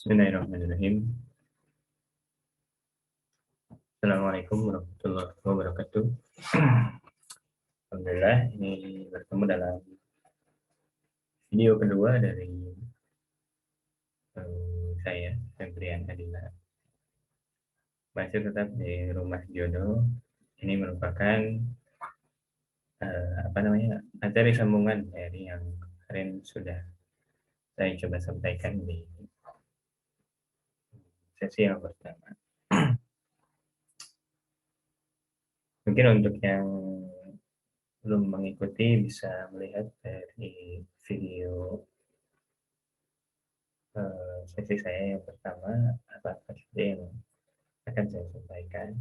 Bismillahirrahmanirrahim. Assalamualaikum warahmatullahi wabarakatuh. Alhamdulillah, ini bertemu dalam video kedua dari saya, Febrian Adila. Masih tetap di Rumah Jodoh. Ini merupakan materi sambungan dari yang kemarin sudah saya coba sampaikan di sesi yang pertama. Mungkin untuk yang belum mengikuti bisa melihat dari video sesi saya yang pertama apa saja yang akan saya sampaikan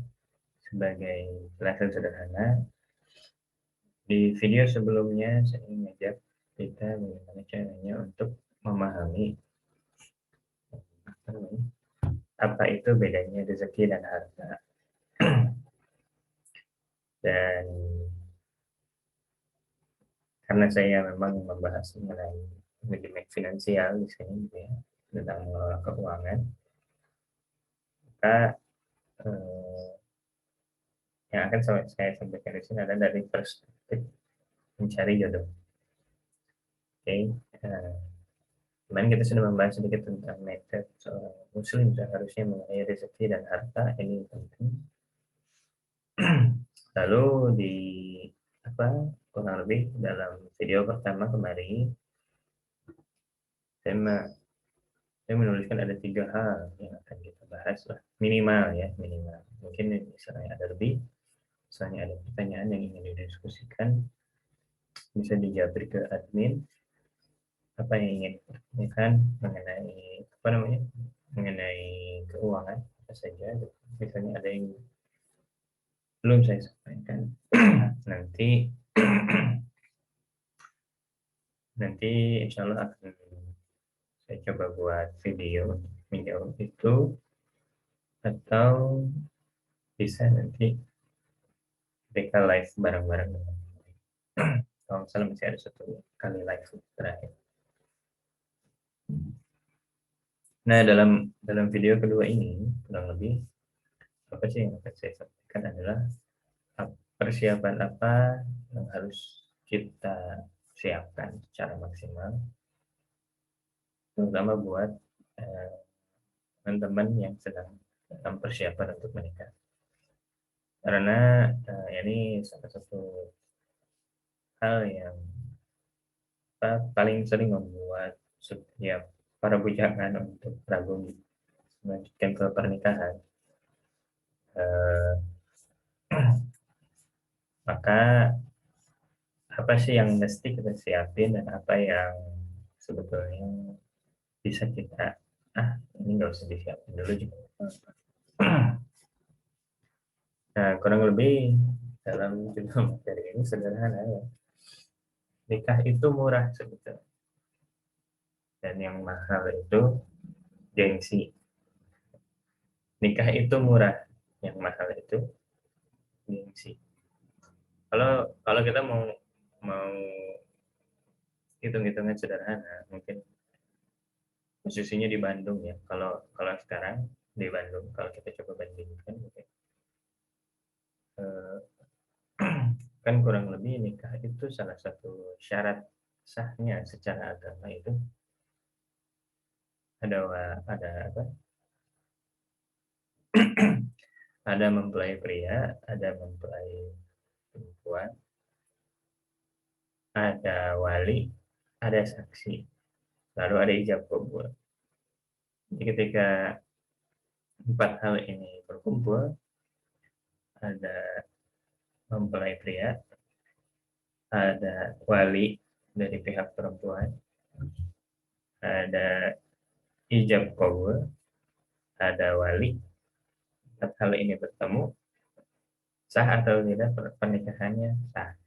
sebagai jelasan sederhana. Di video sebelumnya saya mengajak kita bagaimana caranya untuk memahami apa itu bedanya rezeki dan harta. Dan karena saya memang membahas mengenai manajemen finansial di sini gitu ya, tentang mengelola keuangan, maka yang akan saya sampaikan di sini adalah dari perspektif mencari jodoh. Oke, kemarin kita sudah membahas sedikit tentang mindset seorang muslim seharusnya mengenai rezeki dan harta, ini penting. Lalu di kurang lebih dalam video pertama kemarin saya menuliskan ada 3 hal yang akan kita bahas lah, minimal, mungkin misalnya ada lebih, misalnya ada pertanyaan yang ingin didiskusikan bisa dijawab ke admin apa yang ingin ditanyakan mengenai keuangan apa saja, misalnya ada yang belum saya sampaikan. nanti insya Allah akan saya coba buat video untuk menjawab itu, atau bisa nanti mereka live bareng-bareng. Kalau misalnya masih ada 1 kali live terakhir. Nah, dalam video kedua ini kurang lebih apa sih yang akan saya sampaikan adalah persiapan apa yang harus kita siapkan secara maksimal, terutama buat teman-teman yang sedang dalam persiapan untuk menikah. Karena ini salah satu hal yang paling sering membuat setiap para bujangan untuk ragu melanjutkan ke pernikahan. Maka apa sih yang mesti kita siapin dan apa yang sebetulnya bisa kita ini nggak usah disiapin dulu juga. Nah, kurang lebih dalam judul materi ini sederhana ya. Nikah itu murah sebetulnya, dan yang mahal itu gengsi. Nikah itu murah, yang mahal itu gengsi. Kalau kita mau hitung-hitungan sederhana, mungkin posisinya di Bandung ya. Kalau sekarang di Bandung, kalau kita coba bandingkan, kan kurang lebih nikah itu salah satu syarat sahnya secara agama itu ada apa? Ada mempelai pria, ada mempelai perempuan, ada wali, ada saksi, lalu ada ijab kabul. Jadi ketika 4 hal ini berkumpul, ada mempelai pria, ada wali dari pihak perempuan, ada ijab kabul, ada wali. 4 hal ini bertemu, sah atau tidak pernikahannya? Sah.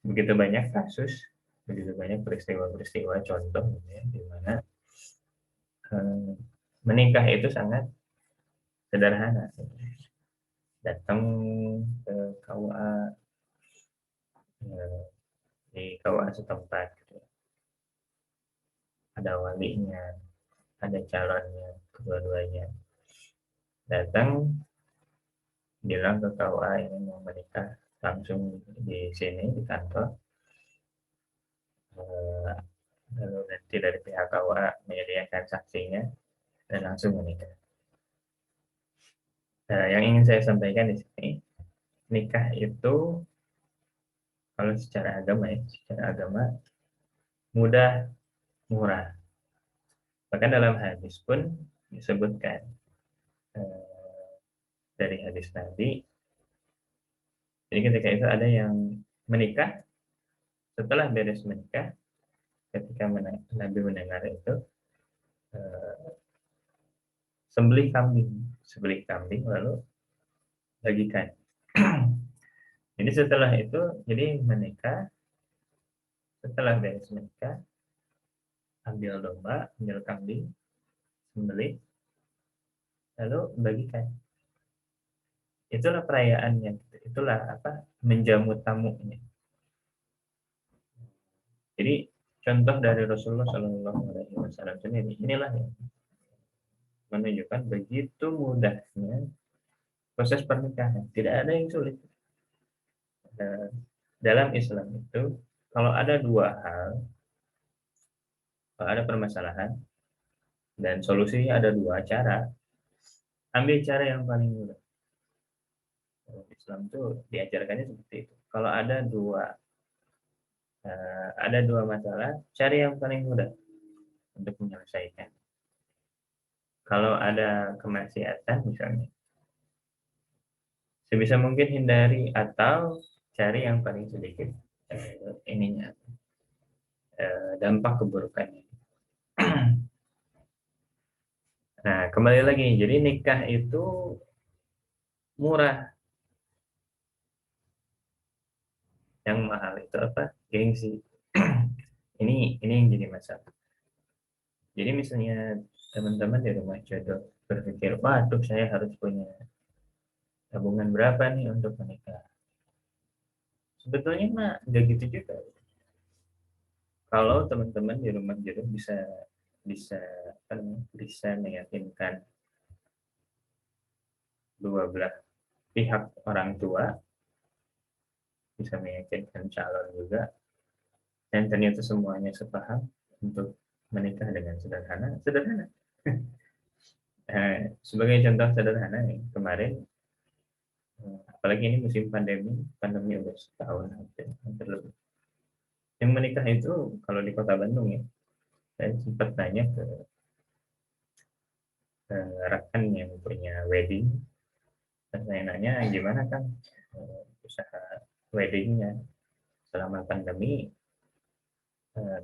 Begitu banyak kasus, begitu banyak peristiwa-peristiwa contoh di mana menikah itu sangat sederhana. Datang ke KUA, di KUA setempat gitu. ada walinya, ada calonnya, kedua-duanya datang bilang ke KUA ini mau menikah langsung di sini di kantor. Lalu nanti dari pihak KUA menyediakan saksinya dan langsung menikah. Yang ingin saya sampaikan di sini, nikah itu kalau secara agama mudah, murah. Bahkan dalam hadis pun disebutkan dari hadis Nabi. Jadi ketika itu ada yang menikah, setelah beres menikah, ketika Nabi mendengar itu, sembelih kambing lalu bagikan. Jadi setelah itu, jadi menikah, setelah beres menikah, ambil domba, ambil kambing, sembelih, lalu bagikan. Itulah perayaannya, itulah apa, menjamu tamunya. Jadi contoh dari Rasulullah Shallallahu Alaihi Wasallam sendiri, inilah yang menunjukkan begitu mudahnya proses pernikahan. Tidak ada yang sulit. Dalam Islam itu, kalau ada dua hal, kalau ada permasalahan dan solusinya ada dua cara, ambil cara yang paling mudah. Islam itu diajarkannya seperti itu. Kalau ada dua masalah, cari yang paling mudah untuk menyelesaikan. Kalau ada kemaksiatan misalnya, sebisa mungkin hindari atau cari yang paling sedikit dampak keburukannya. Nah, kembali lagi, jadi nikah itu murah. Yang mahal itu apa? Gengsi. ini yang jadi masalah. Jadi misalnya teman-teman di rumah jodoh berpikir, waduh saya harus punya tabungan berapa nih untuk menikah. Sebetulnya mah nggak gitu juga. Kalau teman-teman di rumah jodoh bisa bisa bisa meyakinkan dua belah pihak orang tua, bisa meyakinkan calon juga, dan ternyata semuanya sepaham untuk menikah dengan sederhana. Sebagai contoh sederhana nih, kemarin apalagi ini musim pandemi udah setahun hampir lebih. Yang menikah itu kalau di Kota Bandung ya, saya sempat nanya ke rekan yang punya wedding, dan saya nanya gimana kan usaha weddingnya selama pandemi,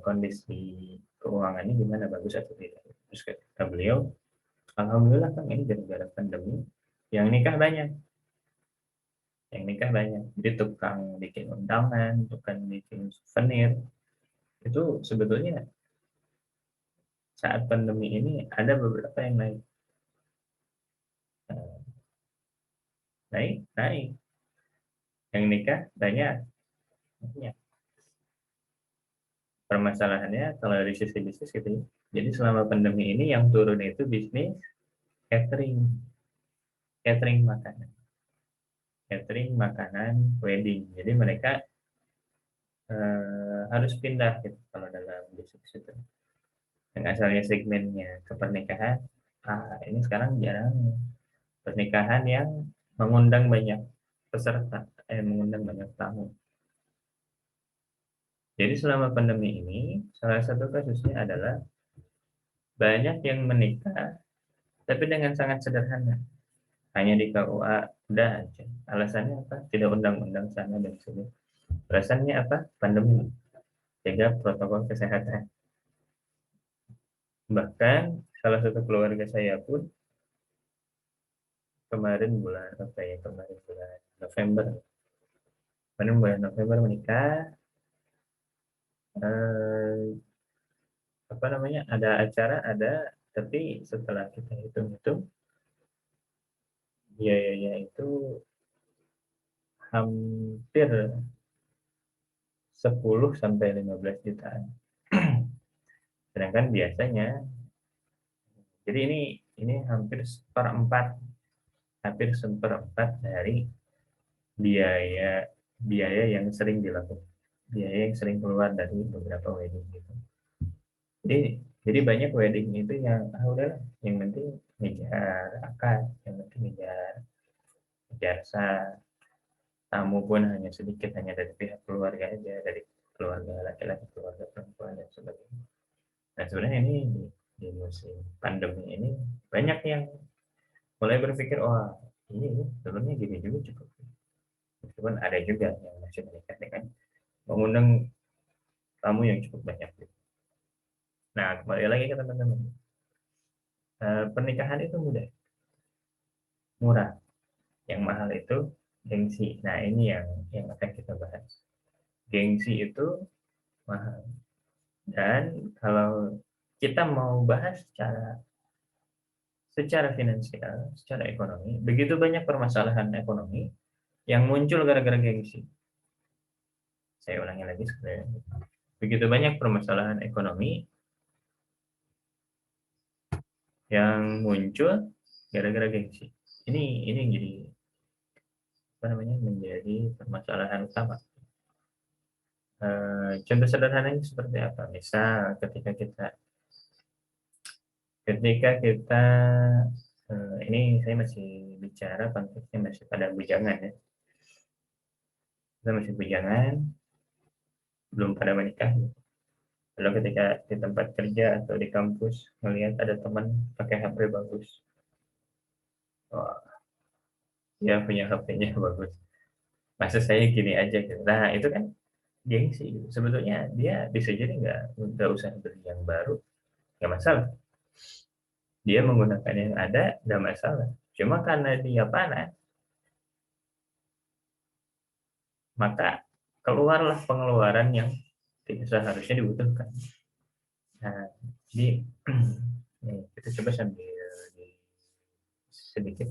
kondisi keuangannya gimana, bagus atau tidak. Terus kata beliau, alhamdulillah kan ini gara-gara pandemi yang nikah banyak. Jadi tukang bikin undangan, tukang bikin souvenir, itu sebetulnya saat pandemi ini ada beberapa yang naik. Naik. Yang nikah banyak. Permasalahannya kalau dari sisi bisnis gitu ya. Jadi selama pandemi ini yang turun itu bisnis catering. Catering makanan wedding. Jadi mereka harus pindah gitu kalau dalam bisnis itu. Yang asalnya segmennya ke pernikahan, ini sekarang jarang pernikahan yang mengundang banyak peserta, mengundang banyak tamu. Jadi selama pandemi ini, salah satu kasusnya adalah banyak yang menikah, tapi dengan sangat sederhana. Hanya di KUA, udah aja. Alasannya apa? Tidak undang-undang sana dan sini. Alasannya apa? Pandemi. Jaga protokol kesehatan. Bahkan salah satu keluarga saya pun kemarin bulan November. Kemarin bulan November menikah. Ada acara, tapi setelah kita hitung-hitung, biayanya itu hampir 10 sampai 15 jutaan. Sedangkan biasanya, jadi ini hampir seperempat dari biaya biaya yang sering dilakukan, biaya yang sering keluar dari beberapa wedding gitu. Jadi banyak wedding itu yang udahlah, yang penting ngejar akad, yang penting ngejar sah, tamu pun hanya sedikit, hanya dari pihak keluarga aja, dari keluarga laki-laki, keluarga perempuan dan sebagainya. Nah sebenarnya ini di musim pandemi ini banyak yang mulai berpikir, oh ini turunnya gini juga cukup. Meskipun ada juga yang masih menikah dengan mengundang tamu yang cukup banyak. Nah kembali lagi ke teman-teman, pernikahan itu murah, yang mahal itu gengsi. Nah ini yang akan kita bahas. Gengsi itu mahal. Dan kalau kita mau bahas secara finansial, secara ekonomi, begitu banyak permasalahan ekonomi yang muncul gara-gara gengsi. Saya ulangi lagi sekali. Begitu banyak permasalahan ekonomi yang muncul gara-gara gengsi. Ini jadi apa namanya, menjadi permasalahan utama. Contoh sederhananya seperti apa? Misal ketika kita ini saya masih bicara konteksnya masih pada bujangan ya. Kita masih bujangan, belum pada menikah. Lalu ketika di tempat kerja atau di kampus melihat ada teman pakai HP bagus, wah, dia punya HP-nya bagus. Masa saya gini aja gitu. Nah itu kan gengsi. Sebetulnya dia bisa jadi nggak usah beli yang baru, nggak masalah. Dia menggunakan yang ada, nggak masalah. Cuma karena dia panas, maka keluarlah pengeluaran yang tidak seharusnya dibutuhkan. Nah, jadi nih, kita coba sambil di sedikit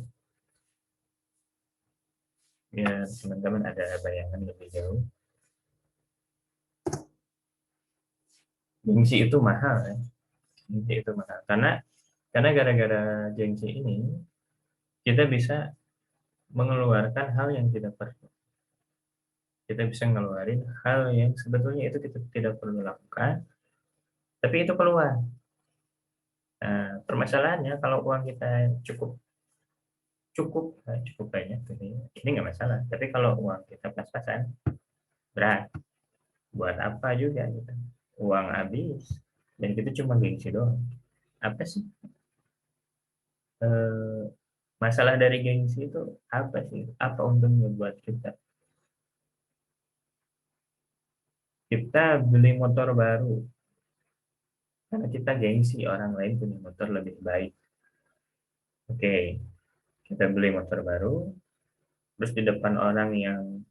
biar teman-teman ada bayangan lebih jauh. Gengsi itu mahal ya. Gengsi itu mahal karena gara-gara gengsi ini kita bisa mengeluarkan hal yang tidak perlu. Kita bisa ngeluarin hal yang sebetulnya itu kita tidak perlu lakukan, tapi itu keluar. Nah, permasalahannya kalau uang kita cukup cukup banyak, gitu ya, ini nggak masalah. Tapi kalau uang kita pas-pasan, berat. Buat apa juga gitu. Uang habis dan kita cuma gengsi doang. Apa sih eh, masalah dari gengsi itu, apa sih? Apa untungnya buat kita? Kita beli motor baru karena kita gengsi orang lain punya motor lebih baik. Oke, kita beli motor baru, terus di depan orang yang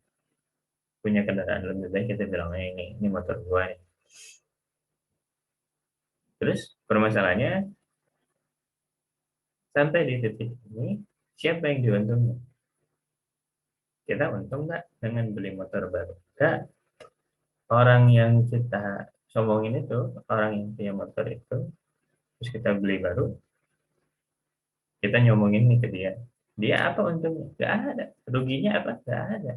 punya kendaraan lebih baik kita bilang, ini motor gua nih. Terus permasalahannya sampai di titik ini, siapa yang diuntungkan? Kita untung nggak dengan beli motor baru? Nggak. Orang yang kita sombongin itu, orang yang punya motor itu, terus kita beli baru, kita nyomongin nih ke dia. Dia apa untungnya? Nggak ada. Ruginya apa? Nggak ada.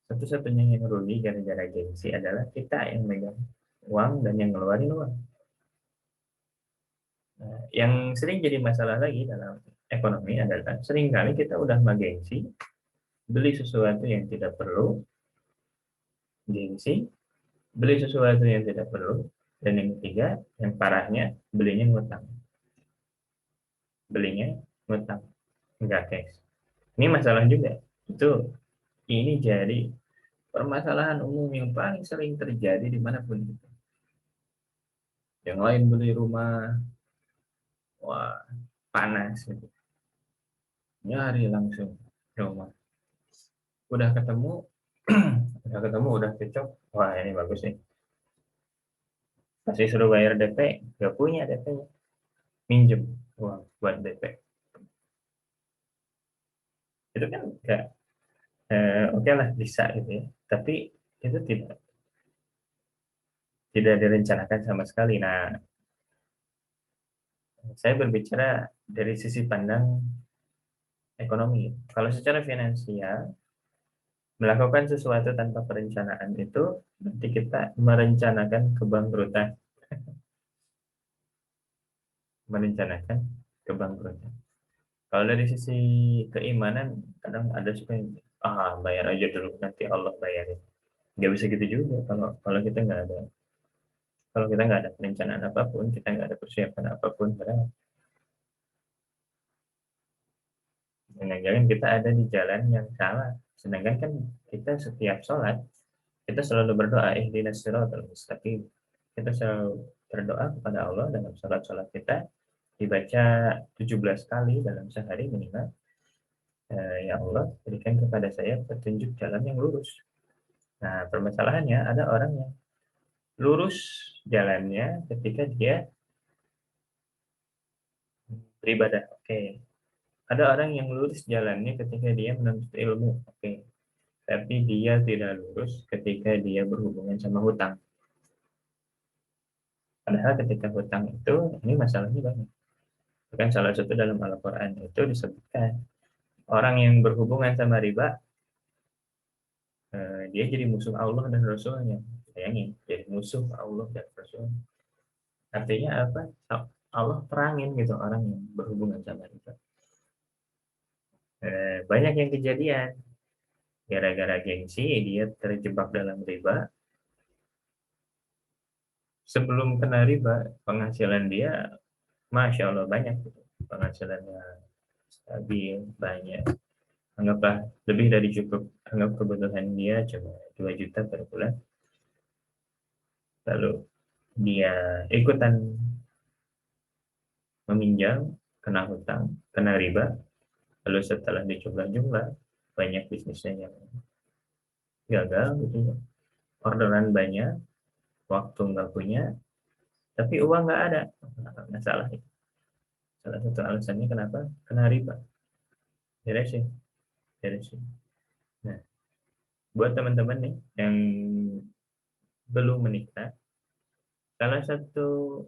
Satu-satunya yang rugi gara-gara gengsi adalah kita yang megang uang dan yang ngeluarin uang. Nah, yang sering jadi masalah lagi dalam ekonomi adalah seringkali kita udah gengsi, beli sesuatu yang tidak perlu, gengsi, beli sesuatu yang tidak perlu, dan yang ketiga, yang parahnya, belinya ngutang, enggak cash. Ini masalah juga. Ini jadi permasalahan umum yang paling sering terjadi dimanapun itu. Yang lain beli rumah, wah panas gitu, nyari langsung rumah. Udah ketemu, udah cocok, wah ini bagus nih. Pasti suruh bayar DP, nggak punya DP, minjem uang buat DP. Itu kan nggak, oke lah bisa gitu ya. Tapi itu tidak direncanakan sama sekali. Nah, saya berbicara dari sisi pandang ekonomi. Kalau secara finansial, melakukan sesuatu tanpa perencanaan itu nanti kita merencanakan kebangkrutan, merencanakan kebangkrutan. Kalau dari sisi keimanan, kadang ada suka yang, bayar aja dulu nanti Allah bayarin. Nggak bisa gitu juga kalau kalau kita nggak ada, kalau kita nggak ada perencanaan apapun, kita nggak ada persiapan apapun, padahal jangan-jangan kita ada di jalan yang salah. Sedangkan kan kita setiap sholat kita selalu berdoa ihdinas siratal mustaqim. Kita selalu berdoa kepada Allah dalam sholat-sholat kita, dibaca 17 kali dalam sehari minimal. Ya Allah, berikan kepada saya petunjuk jalan yang lurus. Nah, permasalahannya ada orang yang lurus jalannya ketika dia beribadah. Oke. Ada orang yang lurus jalannya ketika dia menuntut ilmu. Oke. Tapi dia tidak lurus ketika dia berhubungan sama hutang. Padahal ketika hutang itu, ini masalahnya banyak. Bahkan salah satu dalam Al-Quran itu disebutkan, orang yang berhubungan sama riba, dia jadi musuh Allah dan Rasulnya. Bayangin, jadi musuh Allah dan Rasulnya. Artinya apa? Allah perangin gitu orang yang berhubungan sama riba. Banyak yang kejadian. Gara-gara gengsi, dia terjebak dalam riba. Sebelum kena riba, penghasilan dia, Masya Allah, banyak. Gitu. Penghasilannya stabil, banyak. Anggaplah lebih dari cukup. Anggap kebutuhan dia cuma 2 juta per bulan. Lalu dia ikutan meminjam, kena hutang, kena riba. Lalu setelah dijumlah-jumlah, banyak bisnisnya yang gagal gitu ya. Orderan banyak, waktu nggak punya, tapi uang nggak ada. Masalah itu. Salah satu alasannya kenapa? Kena riba. Beresin, beresin. Nah, buat teman-teman nih yang belum menikah, salah satu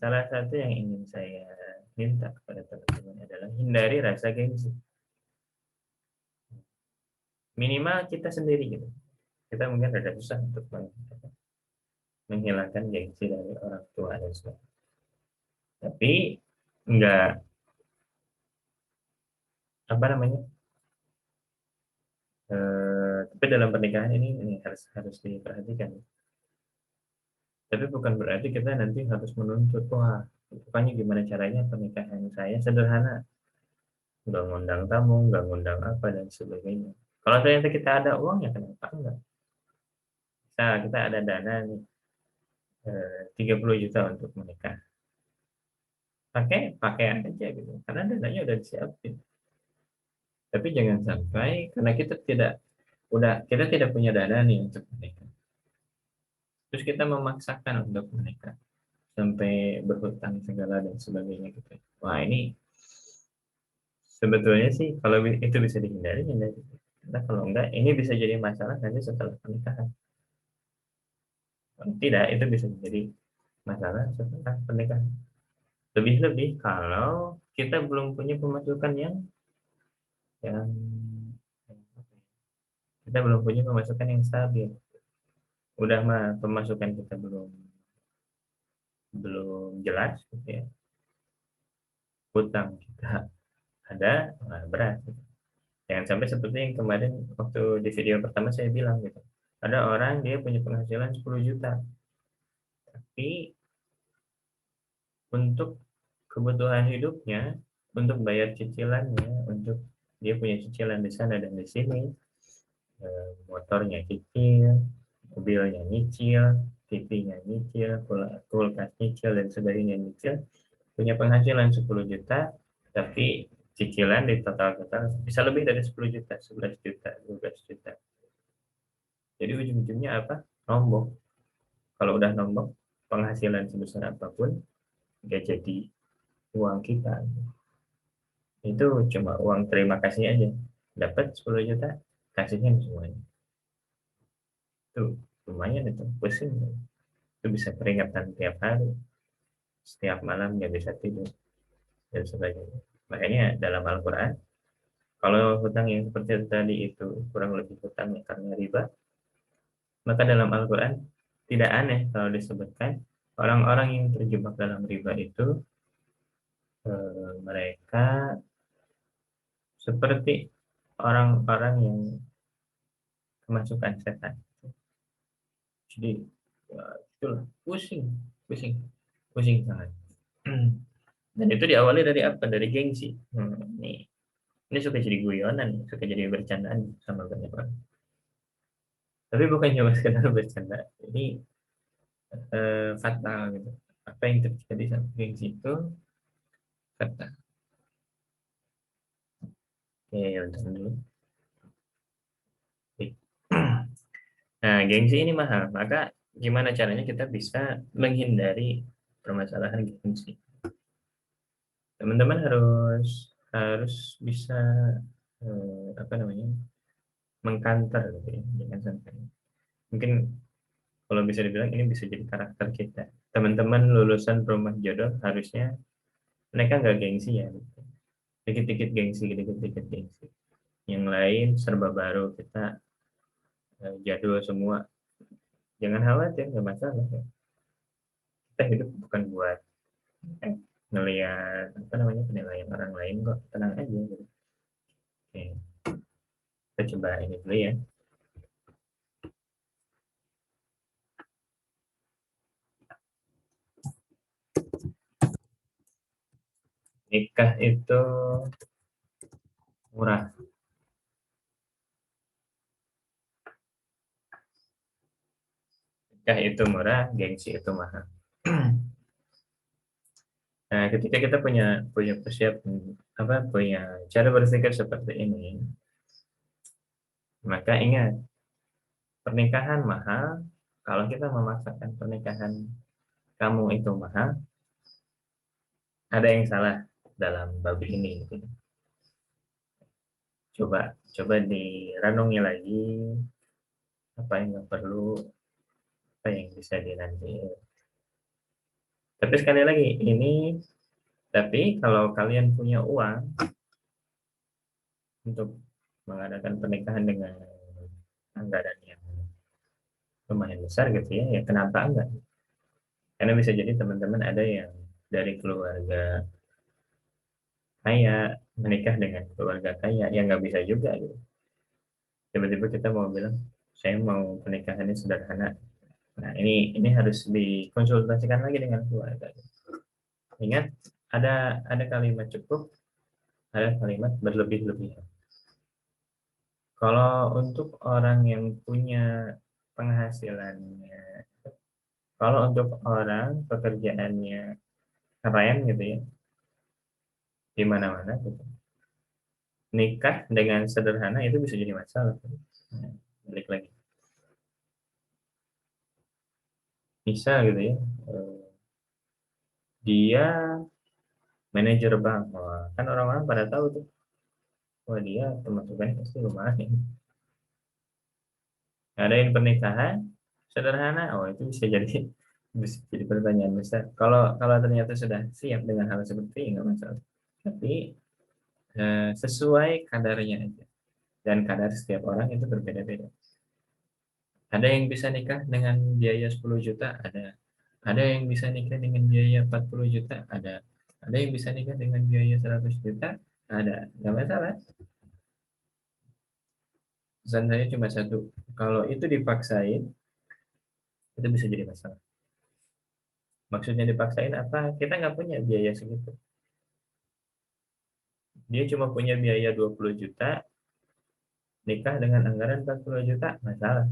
salah satu yang ingin saya minta kepada teman-teman adalah hindari rasa gengsi. Minimal kita sendiri gitu. Kita mungkin ada susah untuk menghilangkan gengsi dari orang tua dan sebagainya. Tapi enggak apa namanya? Tapi dalam pernikahan ini harus harus diperhatikan. Tapi bukan berarti kita nanti harus menuntut, wah, pokoknya gimana caranya pernikahan saya sederhana, nggak ngundang tamu, nggak ngundang apa dan sebagainya. Kalau ternyata kita ada uang ya kenapa enggak? Nah, kita ada dana nih 30 juta untuk menikah. Pakai pakaian aja gitu, karena dananya udah disiapin. Tapi jangan sampai karena kita tidak punya dana nih untuk menikah. Terus kita memaksakan untuk menikah sampai berhutang segala dan sebagainya gitu. Wah, ini sebetulnya sih kalau itu bisa dihindari, hindari. Karena kalau enggak, ini bisa jadi masalah nanti setelah pernikahan. Kalau tidak, itu bisa menjadi masalah setelah pernikahan. Lebih-lebih kalau kita belum punya pemasukan yang kita belum punya pemasukan yang stabil. Udah mah pemasukan kita belum belum jelas gitu ya. Hutang kita ada, nah berat. Gitu. Jangan sampai seperti yang kemarin waktu di video pertama saya bilang gitu. Ada orang dia punya penghasilan 10 juta, tapi untuk kebutuhan hidupnya, untuk bayar cicilannya, untuk dia punya cicilan di sana dan di sini, motornya cicil, mobilnya nyicil, TV-nya nyicil, kulkas nyicil dan sebagainya nyicil, punya penghasilan 10 juta, tapi cicilan di total-total bisa lebih dari 10 juta, 11 juta, 12 juta. Jadi ujung-ujungnya apa? Nombok. Kalau udah nombok, penghasilan sebesar apapun, nggak jadi uang kita. Itu cuma uang terima kasih aja. Dapat 10 juta, kasihnya semuanya. Tuh. lumayan itu pusing, itu bisa keringatan tiap hari, setiap malam nggak bisa tidur dan sebagainya. Makanya dalam Al-Quran, kalau hutang yang seperti tadi itu kurang lebih hutang yang karena riba, maka dalam Al-Quran tidak aneh kalau disebutkan orang-orang yang terjebak dalam riba itu mereka seperti orang-orang yang kemasukan setan. Jadi itulah pusing, pusing, pusing sangat. Dan itu diawali dari apa? Dari gengsi. Ini suka jadi guyonan, suka jadi bercandaan sama banyak orang. Tapi bukan cuma sekedar bercanda. Ini fatal gitu. Apa yang terjadi sama gengsi itu fatal. Oke, untuk dulu. Nah, gengsi ini mahal. Maka gimana caranya kita bisa menghindari permasalahan gengsi? Teman-teman harus harus bisa apa namanya, mengkanter gitu ya, jangan sampai. Mungkin kalau bisa dibilang ini bisa jadi karakter kita. Teman-teman lulusan rumah jodoh harusnya mereka nggak gengsi ya, gitu. Dikit-dikit gengsi, dikit-dikit gengsi. Yang lain serba baru, kita jadul semua. Jangan khawatir, nggak masalah. Ya. Kita hidup bukan buat ngelihat apa namanya penilaian orang lain kok, tenang aja gitu. Oke, kita coba ini dulu ya. Nikah itu murah. Nikah itu murah, gengsi itu mahal. Nah, ketika kita punya punya persiapan apa punya cara berpikir seperti ini, maka ingat pernikahan mahal. Kalau kita memaksakan pernikahan kamu itu mahal, ada yang salah dalam bab ini. Gitu. Coba coba direnungi lagi apa yang nggak perlu, apa yang bisa dinanti. Tapi sekali lagi ini, tapi kalau kalian punya uang untuk mengadakan pernikahan dengan anggaran yang lumayan besar gitu ya, ya kenapa enggak? Karena bisa jadi teman-teman ada yang dari keluarga kaya menikah dengan keluarga kaya yang nggak bisa juga gitu. Tiba-tiba kita mau bilang saya mau pernikahannya sederhana. Nah ini harus dikonsultasikan lagi dengan keluarga. Ingat ada kalimat cukup, ada kalimat berlebih-lebihan. Kalau untuk orang yang punya penghasilannya, kalau untuk orang pekerjaannya keren gitu ya, di mana-mana gitu. Nikah dengan sederhana itu bisa jadi masalah. Nah, balik lagi. Bisa gitu ya. Dia manajer bank. Wah, kan orang-orang pada tahu tuh. Wah, dia pemasukannya pasti lumayan. Ngadain pernikahan sederhana, oh itu bisa jadi pertanyaan besar. Kalau kalau ternyata sudah siap dengan hal seperti ini nggak masalah. Tapi sesuai kadarnya aja. Dan kadar setiap orang itu berbeda-beda. Ada yang bisa nikah dengan biaya 10 juta, ada. Ada yang bisa nikah dengan biaya 40 juta, ada. Ada yang bisa nikah dengan biaya 100 juta, ada. Nggak masalah. Pesan saya cuma satu. Kalau itu dipaksain, itu bisa jadi masalah. Maksudnya dipaksain apa? Kita nggak punya biaya segitu. Dia cuma punya biaya 20 juta, nikah dengan anggaran 40 juta, masalah.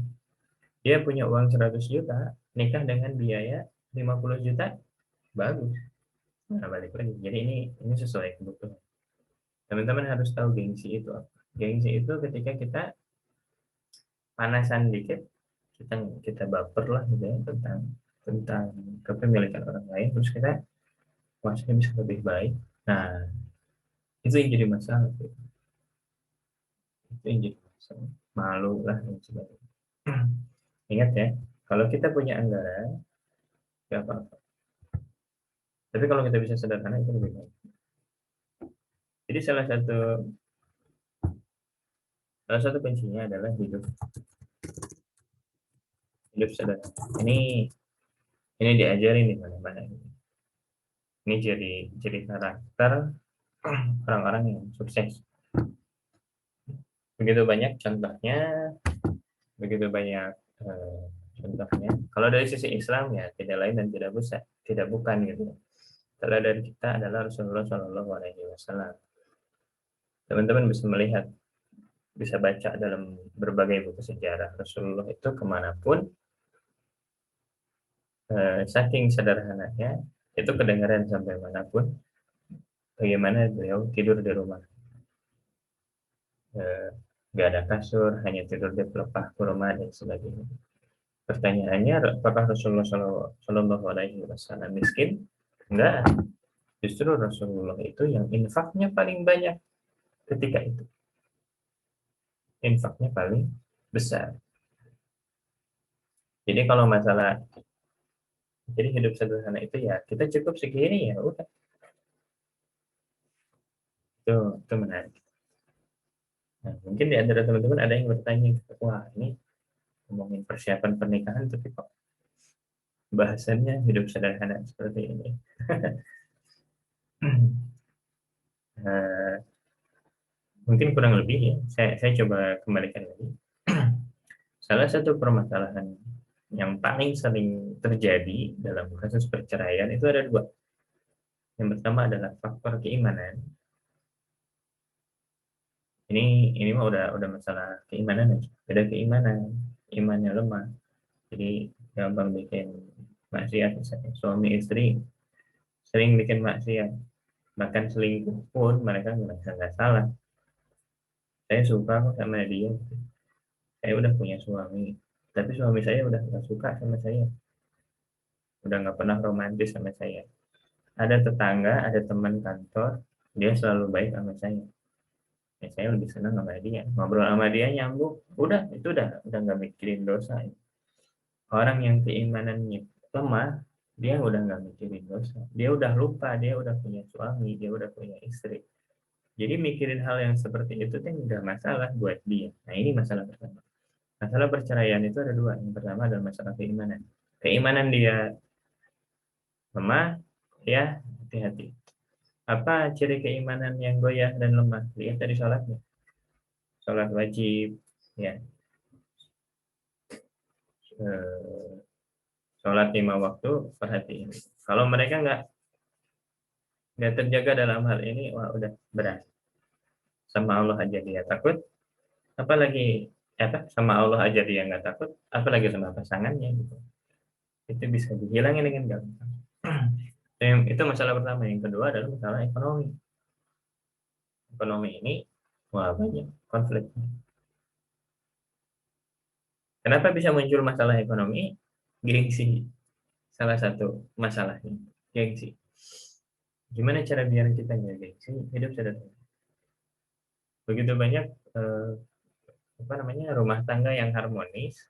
Dia punya uang 100 juta, nikah dengan biaya 50 juta, bagus. Nah, balik lagi. Jadi ini sesuai kebutuhan. Teman-teman harus tahu gengsi itu apa. Gengsi itu ketika kita panasan dikit, kita kita baper lah gitu ya, tentang tentang kepemilikan orang lain, terus kita kuasanya bisa lebih baik. Nah, itu yang jadi masalah. Gitu. Itu yang jadi masalah. Malu lah dan sebagainya. Ingat ya, kalau kita punya anggaran, nggak apa-apa. Tapi kalau kita bisa sederhana itu lebih baik. Jadi salah satu kuncinya adalah hidup sederhana. Ini diajarin di mana-mana. Ini jadi karakter orang-orang yang sukses. Begitu banyak contohnya, begitu banyak eh, contohnya. Kalau dari sisi Islam ya tidak lain dan tidak bukan gitu. Teladan kita adalah Rasulullah Shallallahu Alaihi Wasallam. Teman-teman bisa melihat, bisa baca dalam berbagai buku sejarah Rasulullah itu kemanapun, saking sederhananya itu kedengaran sampai manapun bagaimana beliau tidur di rumah. Nggak ada kasur, hanya tidur di pelepah kurma dan sebagainya. Pertanyaannya, apakah Rasulullah Shallallahu Alaihi Wasallam miskin? Enggak. Justru Rasulullah itu yang infaknya paling banyak ketika itu. Infaknya paling besar. Jadi kalau masalah, jadi hidup sederhana itu ya kita cukup segini ya udah. Itu menarik. Nah, mungkin di antara teman-teman ada yang bertanya, wah ini ngomongin persiapan pernikahan tapi kok bahasannya hidup sederhana seperti ini. Nah, mungkin kurang lebih ya, saya coba kembalikan lagi. Salah satu permasalahan yang paling sering terjadi dalam kasus perceraian itu ada dua. Yang pertama adalah faktor keimanan. Ini mah udah masalah keimanan aja. Beda keimanan, imannya lemah. Jadi gampang bikin maksiat, misalnya suami istri sering bikin maksiat, bahkan selingkuh pun mereka merasa nggak salah. Saya suka kok sama dia, saya udah punya suami, tapi suami saya udah nggak suka sama saya, udah nggak pernah romantis sama saya. Ada tetangga, ada teman kantor, dia selalu baik sama saya. Ya, saya lebih senang sama dia, ngobrol sama dia nyambung, udah nggak mikirin dosa. Orang yang keimanannya lemah, dia udah nggak mikirin dosa, dia udah lupa dia udah punya suami, dia udah punya istri. Jadi mikirin hal yang seperti itu kan udah masalah buat dia. Nah, ini masalah pertama. Masalah perceraian itu ada dua. Yang pertama adalah masalah keimanan. Keimanan dia lemah, ya hati-hati. Apa ciri keimanan yang goyah dan lemah? Lihat dari sholatnya. Sholat wajib, ya. Eh, Sholat 5 waktu, perhatiin. Kalau mereka nggak terjaga dalam hal ini, wah udah berat. Sama Allah aja dia takut, apalagi sama Allah aja dia nggak takut, apalagi sama pasangannya gitu. Itu bisa dihilangin dengan gampang. Itu masalah pertama. Yang kedua adalah masalah ekonomi. Ekonomi ini wah banyak konfliknya. Kenapa bisa muncul masalah ekonomi? Gengsi. Salah satu masalahnya, gengsi. Gimana cara biar kita nggak gengsi? Hidup sederhana. Begitu banyak eh, rumah tangga yang harmonis,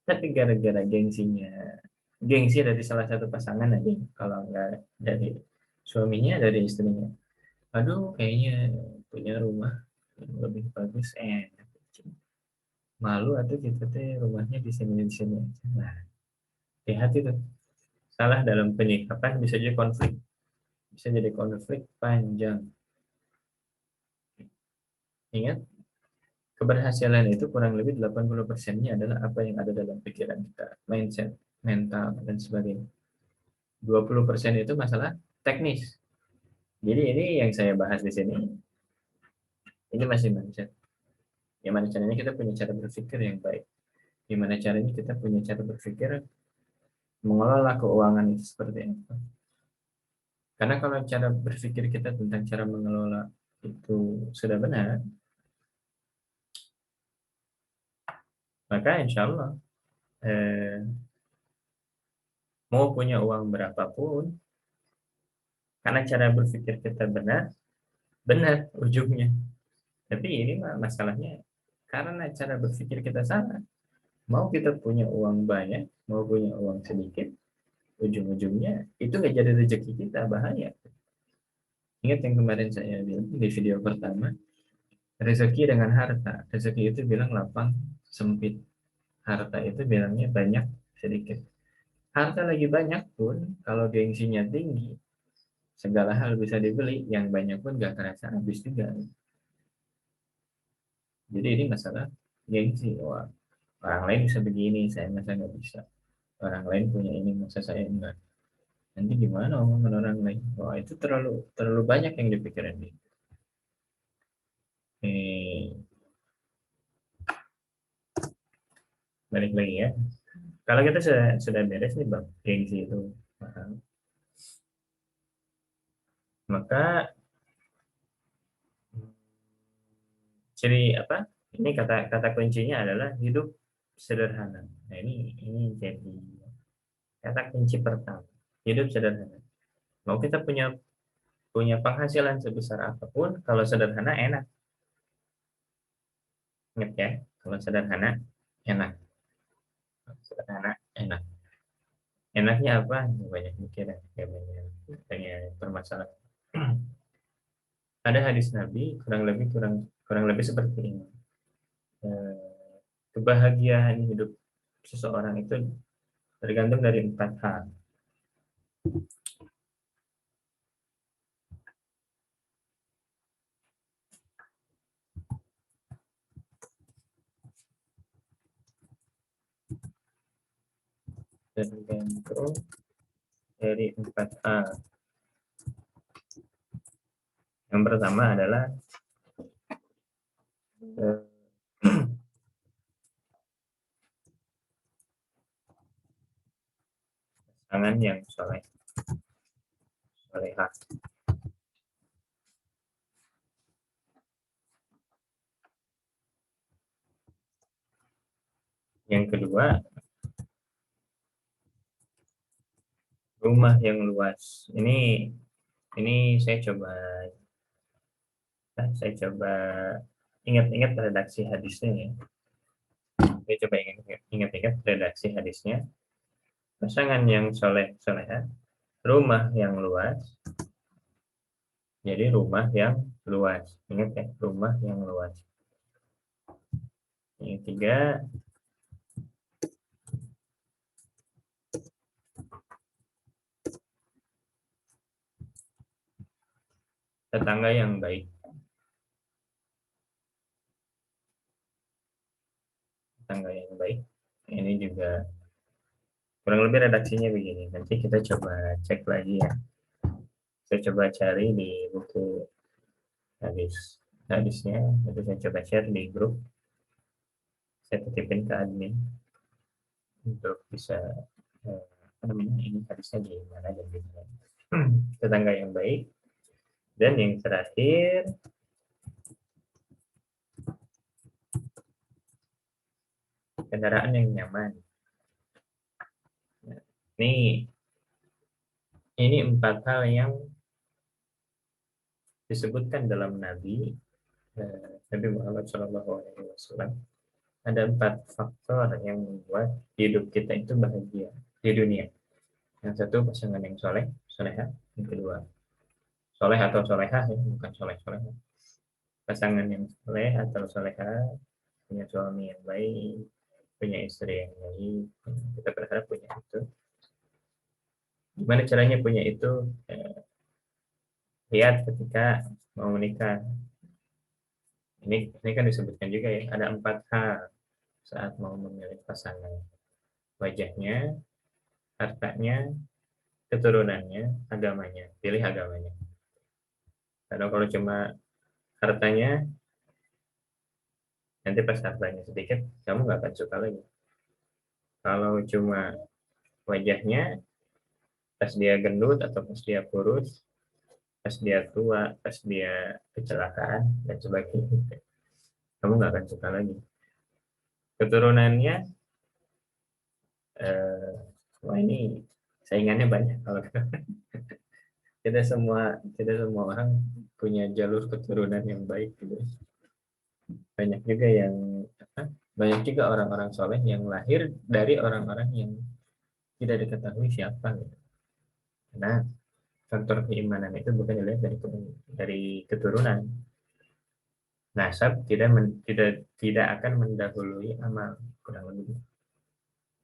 tapi gara-gara gengsi dari salah satu pasangan aja, kalau nggak dari suaminya, dari istrinya. Aduh, kayaknya punya rumah yang lebih bagus, malu atau kita teh rumahnya di sini aja. Nah, hati-hati tuh. Salah dalam penyikapan bisa jadi konflik, panjang. Ingat, keberhasilan itu kurang lebih 80%-nya adalah apa yang ada dalam pikiran kita, mindset, mental, dan sebagainya. 20% itu masalah teknis. Jadi ini yang saya bahas di sini, ini masih mindset. Gimana caranya kita punya cara berpikir yang baik. Gimana caranya kita punya cara berpikir mengelola keuangan itu seperti apa. Karena kalau cara berpikir kita tentang cara mengelola itu sudah benar, maka insya Allah eh, mau punya uang berapapun, karena cara berpikir kita benar, benar ujungnya. Tapi ini masalahnya karena cara berpikir kita salah, Mau kita punya uang banyak, mau punya uang sedikit, ujung-ujungnya itu nggak jadi rezeki kita, bahaya. Ingat yang kemarin saya bilang di video pertama, rezeki dengan harta. Rezeki itu bilang lapang, sempit. Harta itu bilangnya banyak, sedikit. Harta lagi banyak pun, kalau gengsinya tinggi, segala hal bisa dibeli, yang banyak pun nggak terasa habis juga. Jadi ini masalah gengsi. Wah, orang lain bisa begini, saya masa nggak bisa. Orang lain punya ini, masa saya enggak. Nanti gimana omongan orang lain? Wah, itu terlalu terlalu banyak yang dipikirin. Balik lagi ya. Kalau kita sudah beres nih bang, gengsi itu, maka ciri apa? Ini kata kata kuncinya adalah hidup sederhana. Nah ini jadi kata kunci pertama. Hidup sederhana. Mau kita punya punya penghasilan sebesar apapun, kalau sederhana enak. Ingat ya, kalau sederhana enak. Sederhana enak. Enaknya apa? Banyak mikir ya, banyak permasalahan. Ada hadis Nabi kurang lebih seperti ini. Kebahagiaan hidup seseorang itu tergantung dari 4 hal. Tergantung dari 4 hal. Yang pertama adalah eh, pasangan yang solehah. Yang kedua, rumah yang luas. Ini saya coba ingat-ingat redaksi hadisnya ya. Saya coba ingat-ingat redaksi hadisnya. Pasangan yang soleha, rumah yang luas. Jadi rumah yang luas. Ingat ya, rumah yang luas. Yang ketiga, tetangga yang baik. Tetangga yang baik. Ini juga kurang lebih redaksinya begini. Nanti kita coba cek lagi ya. Saya coba cari di buku hadisnya. Nanti saya coba share di grup. Saya titipin ke admin untuk bisa apa namanya, ini hadisnya di mana dan di mana. Tetangga yang baik. Dan yang terakhir, kendaraan yang nyaman. Ini ini 4 hal yang disebutkan dalam Nabi Muhammad SAW. Ada 4 faktor yang membuat hidup kita itu bahagia di dunia. Yang satu, pasangan yang soleha. Yang kedua, soleh atau solehah ya, bukan soleh. Pasangan yang soleh atau soleha, punya suami yang baik, punya istri yang baik. Kita berharap punya itu. Gimana caranya punya itu? Lihat ketika mau menikah. Ini kan disebutkan juga ya, ada 4 hal saat mau memilih pasangan. Wajahnya, hartanya, keturunannya, agamanya. Pilih agamanya. Karena kalau cuma hartanya, nanti pas hartanya sedikit, kamu nggak akan suka lagi. Kalau cuma wajahnya, pas dia gendut atau pas dia kurus, pas dia tua, pas dia kecelakaan, dan sebagainya, kamu nggak akan suka lagi. Keturunannya, eh, wah ini saingannya banyak. Kalau kita semua orang punya jalur keturunan yang baik gitu. Banyak juga yang apa, Banyak juga orang-orang soleh yang lahir dari orang-orang yang tidak diketahui siapa gitu. Nah, faktor keimanan itu bukan dilihat dari keturunan. Nasab tidak akan mendahului amal, kurang lebih.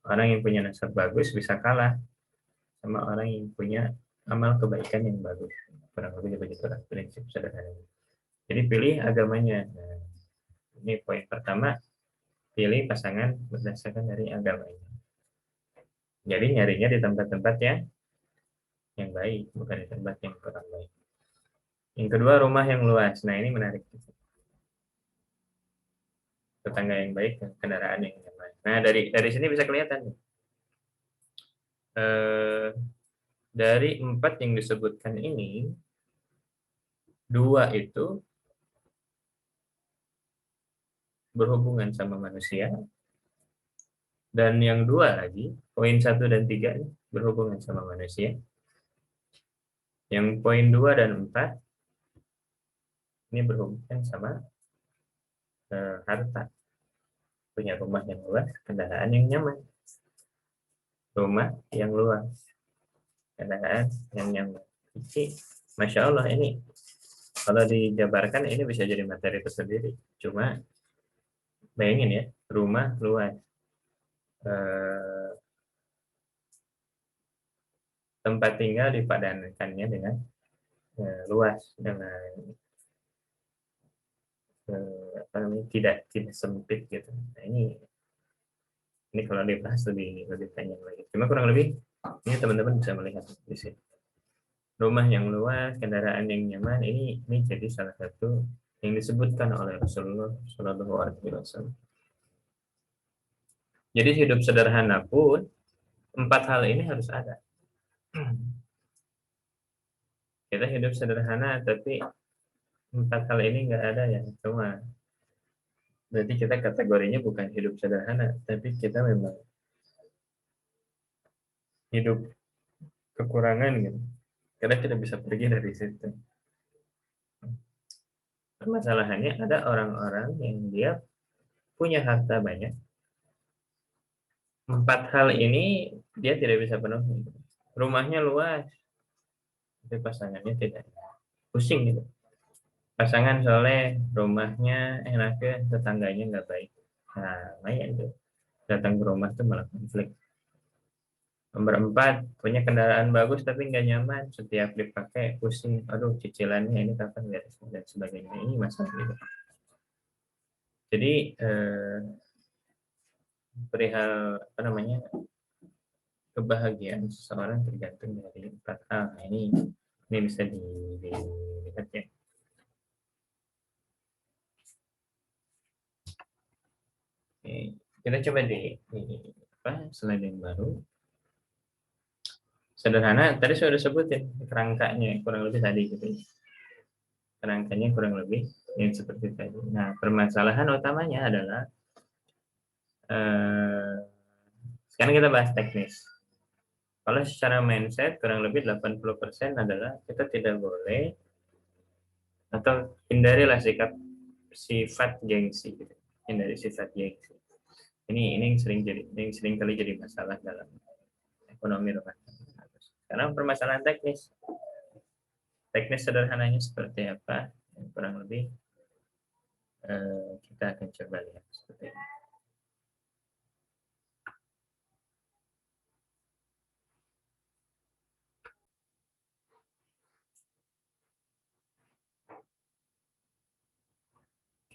Orang yang punya nasab bagus bisa kalah sama orang yang punya amal kebaikan yang bagus. Kurang lebih begitulah prinsip sederhana. Jadi pilih agamanya. Nah, ini poin pertama, pilih pasangan berdasarkan dari agamanya. Jadi nyarinya di tempat-tempat yang baik, bukan di tempat yang kurang baik. Yang kedua, rumah yang luas. Nah, ini menarik. Tetangga yang baik, kendaraan yang nyaman. Nah, dari sini bisa kelihatan. Eh, dari 4 yang disebutkan ini, 2 itu berhubungan sama manusia, dan yang 2 lagi, poin 1 dan 3 berhubungan sama manusia. Yang poin 2 dan 4 ini berhubungan sama harta. Punya rumah yang luas, kendaraan yang nyaman. Rumah yang luas, kendaraan yang nyaman. Jadi, Masya Allah, ini kalau dijabarkan ini bisa jadi materi tersendiri. Cuma bayangin ya, rumah luas, eh, tempat tinggal dipadankannya dengan luas, dengan apa namanya, tidak sempit gitu. Nah, ini kalau dibahas lebih lebih panjang lagi. Cuma kurang lebih ini teman-teman bisa melihat di sini. Rumah yang luas, kendaraan yang nyaman, ini jadi salah satu yang disebutkan oleh Rasulullah Shallallahu Alaihi Wasallam. Jadi hidup sederhana pun 4 hal ini harus ada. Kita hidup sederhana tapi 4 hal ini nggak ada ya, cuma berarti kita kategorinya bukan hidup sederhana, tapi kita memang hidup kekurangan gitu. Karena tidak bisa pergi dari situ. Permasalahannya ada orang-orang yang dia punya harta banyak. 4 hal ini dia tidak bisa penuhi. Rumahnya luas, tapi pasangannya tidak. Pusing gitu. Pasangan soleh, rumahnya enaknya, tetangganya nggak baik. Nah, lumayan tuh. Datang ke rumah tuh malah konflik. Nomor 4, punya kendaraan bagus tapi nggak nyaman. Setiap dipakai pusing, aduh cicilannya ini kapan beres dan sebagainya. Ini masalah gitu. Jadi perihal apa namanya, kebahagiaan seseorang tergantung dari 4 hal. Nah, ini bisa dilihat ya. Oke, kita coba apa, slide yang baru. Sederhana, tadi saya sudah sebutin kerangkanya kurang lebih tadi gitu. Kerangkanya kurang lebih yang seperti tadi. Nah, permasalahan utamanya adalah eh, sekarang kita bahas teknis. Kalau secara mindset kurang lebih 80% adalah kita tidak boleh atau hindarilah sifat gengsi gitu. Hindari sifat gengsi. Ini yang sering kali jadi masalah dalam ekonomi rumah tangga. Karena permasalahan teknis. Teknis sederhananya seperti apa? Kurang lebih kita akan coba lihat seperti ini.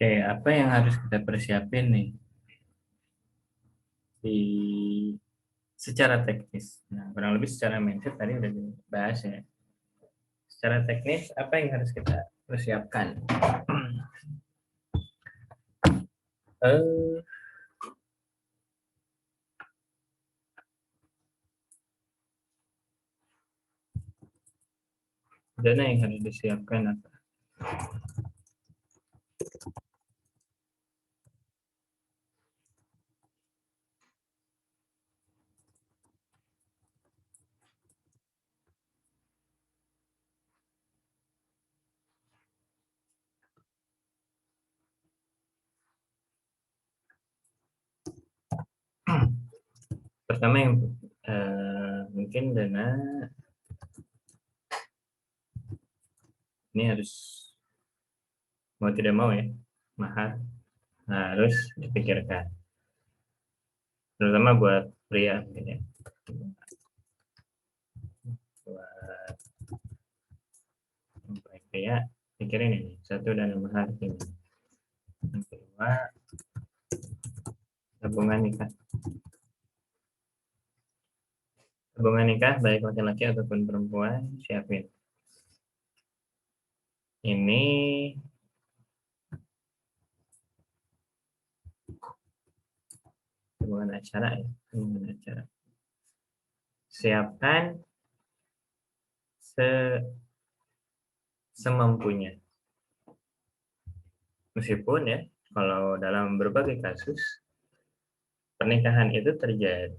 Oke, apa yang harus kita persiapin nih di secara teknis? Nah, kurang lebih secara mindset tadi udah dibahas ya. Secara teknis, apa yang harus kita persiapkan? eh Dana yang harus disiapkan apa? Pertama yang mungkin dana ini harus mau tidak mau ya, mahar harus dipikirkan, terutama buat pria mungkin ya. Buat pria pikirin ini, satu dana mahar ini, yang kedua tabungan nikah. Tabungan nikah baik laki-laki ataupun perempuan siapin. Ini tabungan acara ya, tabungan acara. Siapkan semampunya. Meskipun ya, kalau dalam berbagai kasus pernikahan itu terjadi,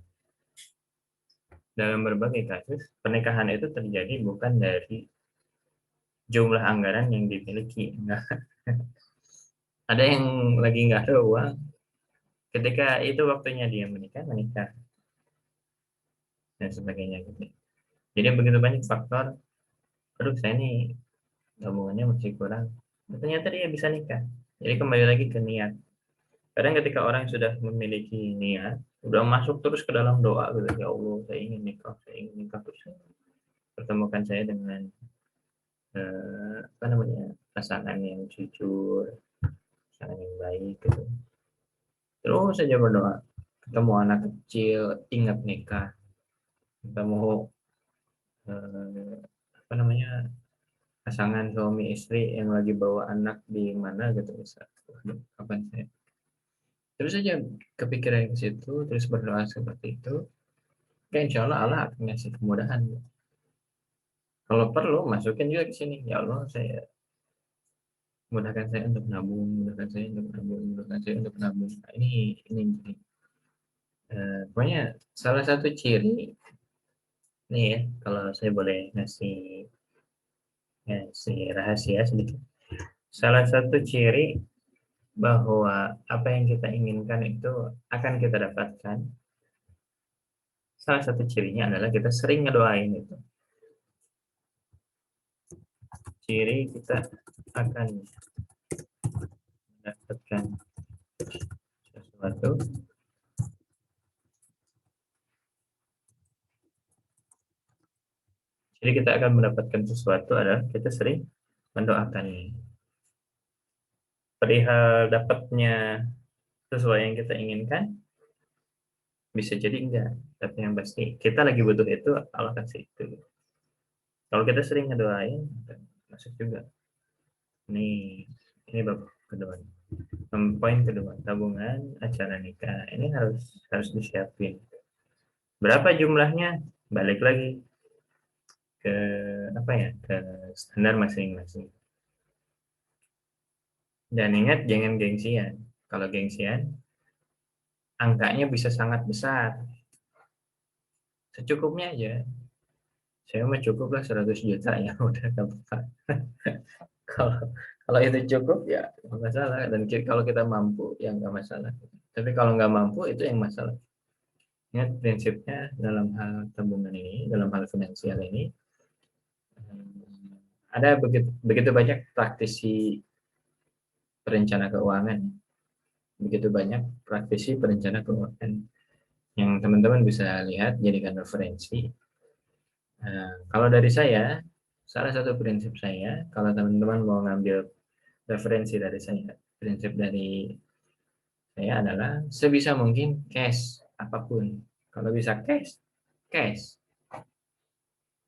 dalam berbagai kasus pernikahan itu terjadi bukan dari jumlah anggaran yang dimiliki. Nah, ada yang lagi nggak ada uang, ketika itu waktunya dia menikah dan sebagainya gitu. Jadi begitu banyak faktor. Aduh, saya nih tabungannya masih kurang. Ternyata dia bisa nikah. Jadi kembali lagi ke niat. Kadang ketika orang sudah memiliki niat, udah masuk terus ke dalam doa gitu, ya Allah, saya ingin nikah terus pertemukan saya dengan apa namanya, pasangan yang jujur, pasangan yang baik gitu. Terus saja berdoa. Ketemu anak kecil, ingat nikah. Ketemu apa namanya, pasangan suami istri yang lagi bawa anak di mana gitu, bisa. Waduh, kapan saya? Terus saja kepikiran ke situ, terus berdoa seperti itu. Ya, insya Allah Allah akan ngasih kemudahan. Kalau perlu masukin juga ke sini. Ya Allah, saya mudahkan saya untuk nabung, mudahkan saya untuk nabung, mudahkan saya untuk nabung. Nah, ini pokoknya salah satu ciri nih ya, kalau saya boleh ngasih rahasia sedikit. Salah satu ciri bahwa apa yang kita inginkan itu akan kita dapatkan. Salah satu cirinya adalah kita sering ngedoain itu. Ciri kita akan mendapatkan sesuatu Jadi kita akan mendapatkan sesuatu adalah kita sering mendoakan. Perihal dapatnya sesuai yang kita inginkan, bisa jadi enggak. Tapi yang pasti kita lagi butuh itu, Allah kasih itu. Kalau kita sering ngedoain, masuk juga. Ini bab kedua. Poin kedua, tabungan acara nikah. Ini harus disiapin. Berapa jumlahnya? Balik lagi ke apa ya? Ke standar masing-masing. Dan ingat jangan gengsian. Kalau gengsian, angkanya bisa sangat besar. Secukupnya aja. Saya mah cukup lah 100 juta ya udah gak apa-apa. kalau kalau itu cukup ya nggak masalah, dan kalau kita mampu ya nggak masalah. Tapi kalau nggak mampu itu yang masalah. Ingat prinsipnya dalam hal tabungan ini, dalam hal finansial ini, ada begitu banyak praktisi perencana keuangan, begitu banyak praktisi perencana keuangan yang teman-teman bisa lihat, jadikan referensi. Kalau dari saya, salah satu prinsip saya, kalau teman-teman mau ngambil referensi dari saya, prinsip dari saya adalah sebisa mungkin cash apapun. Kalau bisa cash, cash.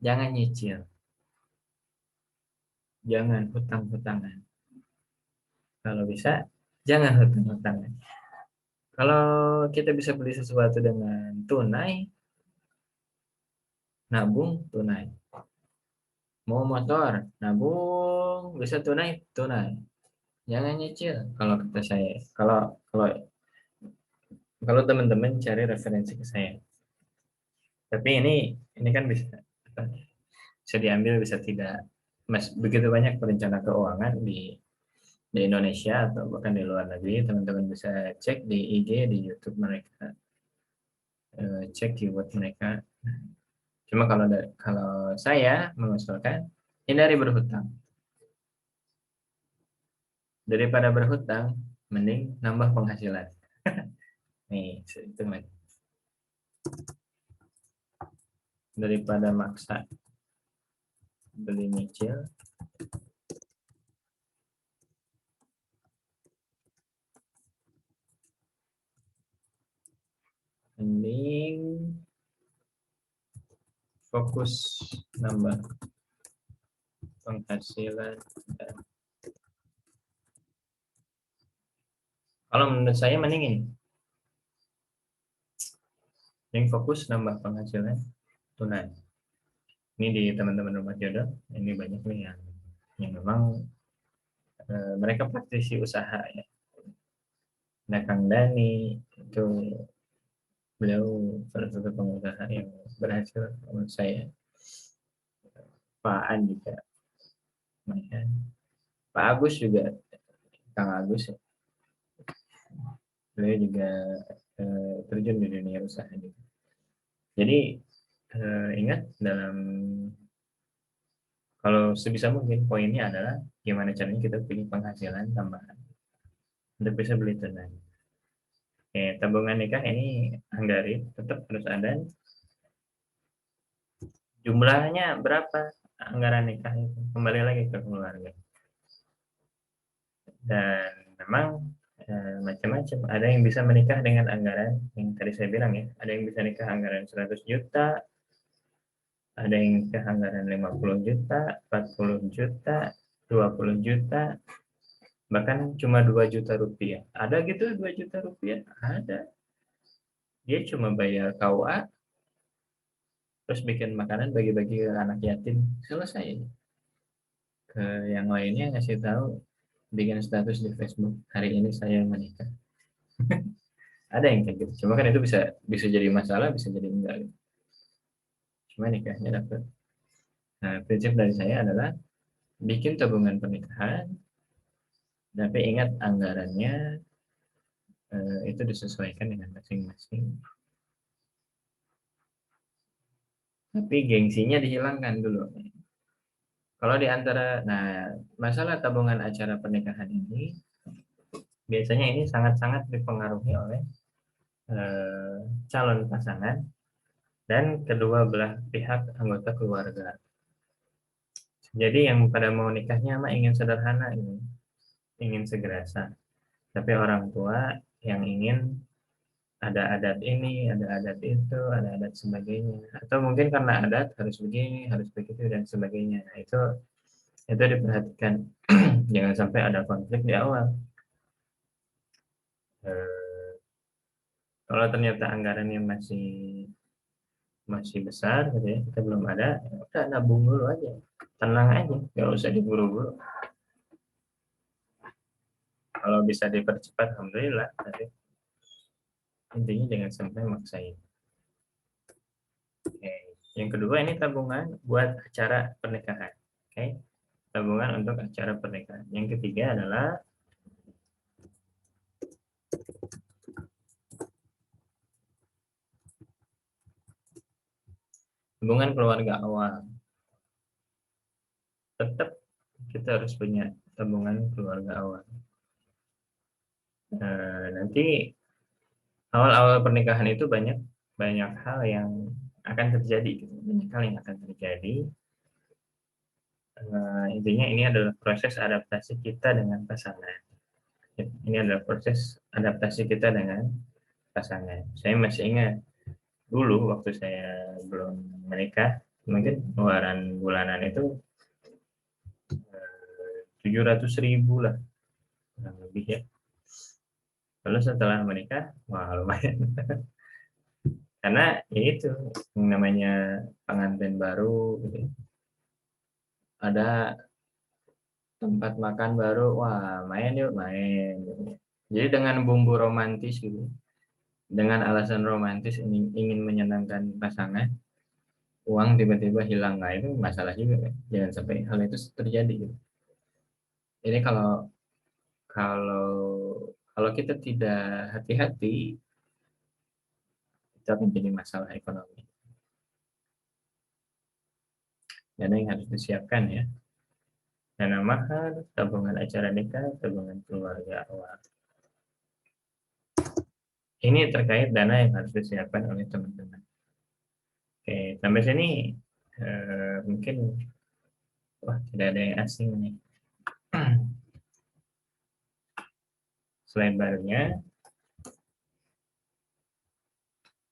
Jangan nyicil, jangan hutang-hutangan. Kalau bisa, jangan hutang-hutangan. Kalau kita bisa beli sesuatu dengan tunai, nabung tunai. Mau motor, nabung, bisa tunai, tunai. Jangan nyicil kalau kata saya. Kalau kalau teman-teman cari referensi ke saya. Tapi ini kan bisa diambil, bisa tidak. Begitu banyak perencana keuangan di Indonesia atau bahkan di luar negeri, teman-teman bisa cek di IG, di YouTube mereka. cek keyword mereka. Cuma kalau saya mengusulkan hindari berhutang. Daripada berhutang, mending nambah penghasilan. Nih, itu daripada maksa beli nyicil, mending fokus nambah penghasilan. Kalau menurut saya mending ini, yang fokus nambah penghasilan tunai. Ini di teman-teman rumah jodoh, ini banyak nih yang memang mereka praktisi usaha ya. Nah, Kang Dani itu beliau salah satu pengusaha yang berhasil menurut saya. Pak An juga, Pak Agus juga, Kang Agus ya. Beliau juga terjun di dunia usaha juga. Jadi ingat kalau sebisa mungkin poinnya adalah gimana caranya kita punya penghasilan tambahan untuk bisa beli tunai. Oke, tabungan nikah ini anggarin tetap harus ada. Jumlahnya berapa anggaran nikah itu kembali lagi ke keluarga. Dan memang macam-macam. Ada yang bisa menikah dengan anggaran yang tadi saya bilang ya. Ada yang bisa nikah anggaran 100 juta, ada yang nikah anggaran 50 juta, 40 juta, 20 juta, bahkan cuma 2 juta rupiah. Ada gitu 2 juta rupiah? Ada. Dia cuma bayar KUA, terus bikin makanan bagi-bagi ke anak yatim, selesai. Ke yang lainnya ngasih tahu, bikin status di Facebook, hari ini saya menikah. Ada yang kayak gitu. Cuma kan itu bisa bisa jadi masalah, bisa jadi enggak. Cuma nikahnya dapat. Nah, prinsip dari saya adalah bikin tabungan pernikahan, tapi ingat anggarannya itu disesuaikan dengan masing-masing. Tapi gengsinya dihilangkan dulu. Kalau di antara, nah, masalah tabungan acara pernikahan ini, biasanya ini sangat-sangat dipengaruhi oleh calon pasangan dan kedua belah pihak anggota keluarga. Jadi yang pada mau nikahnya mah ingin sederhana ini, ingin segera sah. Tapi orang tua yang ingin ada adat ini, ada adat itu, ada adat sebagainya. Atau mungkin karena adat harus begini, harus begitu dan sebagainya. Nah, itu diperhatikan. Jangan sampai ada konflik di awal. Eh, Kalau ternyata anggarannya masih besar gitu ya, kita belum ada, ya udah nabung dulu aja, tenang aja, nggak usah diburu-buru. Kalau bisa dipercepat, alhamdulillah. Tapi intinya jangan sampai maksain. Oke. Yang kedua ini tabungan buat acara pernikahan. Oke, tabungan untuk acara pernikahan. Yang ketiga adalah tabungan keluarga awal. Tetap kita harus punya tabungan keluarga awal. Nanti awal-awal pernikahan itu banyak banyak hal yang akan terjadi, gitu. Banyak hal yang akan terjadi. Intinya ini adalah proses adaptasi kita dengan pasangan. Ini adalah proses adaptasi kita dengan pasangan. Saya masih ingat dulu waktu saya belum menikah, mungkin pengeluaran bulanan itu 700.000 lah, kurang lebih ya. Lalu setelah menikah, wah lumayan. Karena ya itu yang namanya pengantin baru, gitu. Ada tempat makan baru, wah main yuk main. Gitu. Jadi dengan bumbu romantis gitu, dengan alasan romantis ingin menyenangkan pasangan, uang tiba-tiba hilang, nah itu masalah juga kan. Jangan sampai hal itu terjadi gitu. Ini kalau kalau kalau kita tidak hati-hati, itu akan jadi masalah ekonomi. Dana yang harus disiapkan ya. Dana mahar, tabungan acara nikah, tabungan keluarga awal. Ini terkait dana yang harus disiapkan oleh teman-teman. Oke, sampai sini mungkin wah tidak ada yang asing nih. Slide barunya,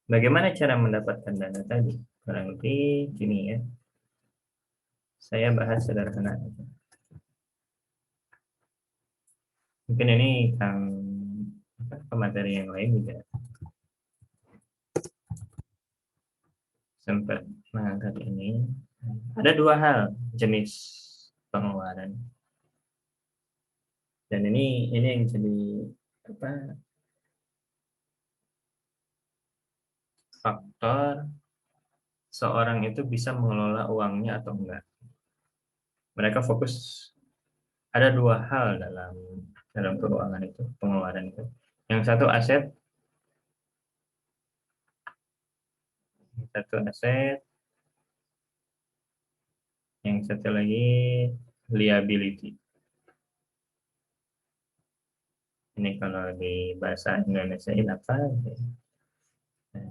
bagaimana cara mendapatkan dana tadi? Kurang lebih gini ya. Saya bahas sederhana. Mungkin ini materi yang lain juga sempat mengangkat ini. Ada dua hal jenis pengeluaran. Dan ini yang jadi faktor seorang itu bisa mengelola uangnya atau enggak. Mereka fokus ada dua hal dalam keuangan itu, pengeluaran itu. Yang satu aset, yang satu lagi liability. Ini kalau di bahasa Indonesia ini apa? Nah,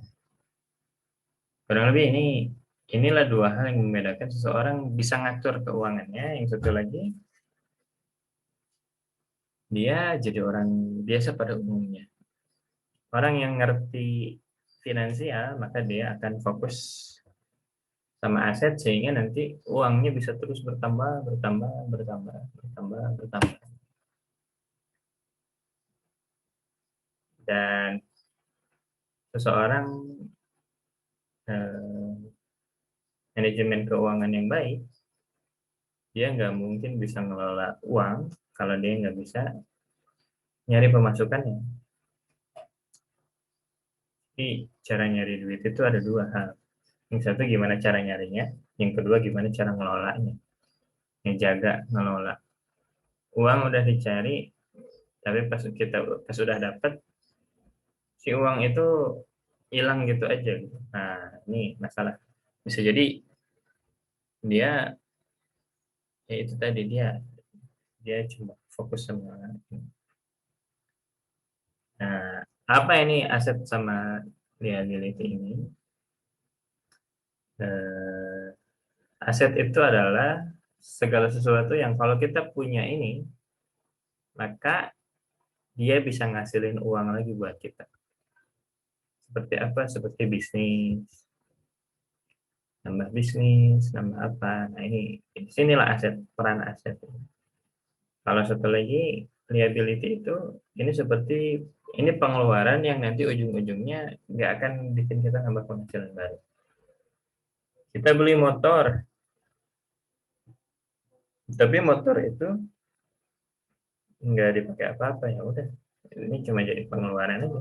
kurang lebih inilah dua hal yang membedakan seseorang bisa ngatur keuangannya. Yang satu lagi dia jadi orang biasa pada umumnya. Orang yang ngerti finansial maka dia akan fokus sama aset sehingga nanti uangnya bisa terus bertambah. Dan seseorang manajemen keuangan yang baik, dia nggak mungkin bisa ngelola uang kalau dia nggak bisa nyari pemasukannya. Jadi cara nyari duit itu ada dua hal. Yang satu gimana cara nyarinya, yang kedua gimana cara ngelolanya. Yang jaga ngelola. Uang udah dicari, tapi pas sudah dapat, si uang itu hilang gitu aja. Nah, ini masalah. Bisa jadi dia ya itu tadi dia cuma fokus sama. Nah, apa ini aset sama liability ini? Aset itu adalah segala sesuatu yang kalau kita punya ini, maka dia bisa ngasilin uang lagi buat kita. Seperti apa? Seperti bisnis, nambah apa. Nah ini, sinilah aset, peran aset. Kalau satu lagi, liability itu, ini pengeluaran yang nanti ujung-ujungnya nggak akan bikin kita nambah penghasilan baru. Kita beli motor, tapi motor itu nggak dipakai apa-apa, ya udah. Ini cuma jadi pengeluaran aja.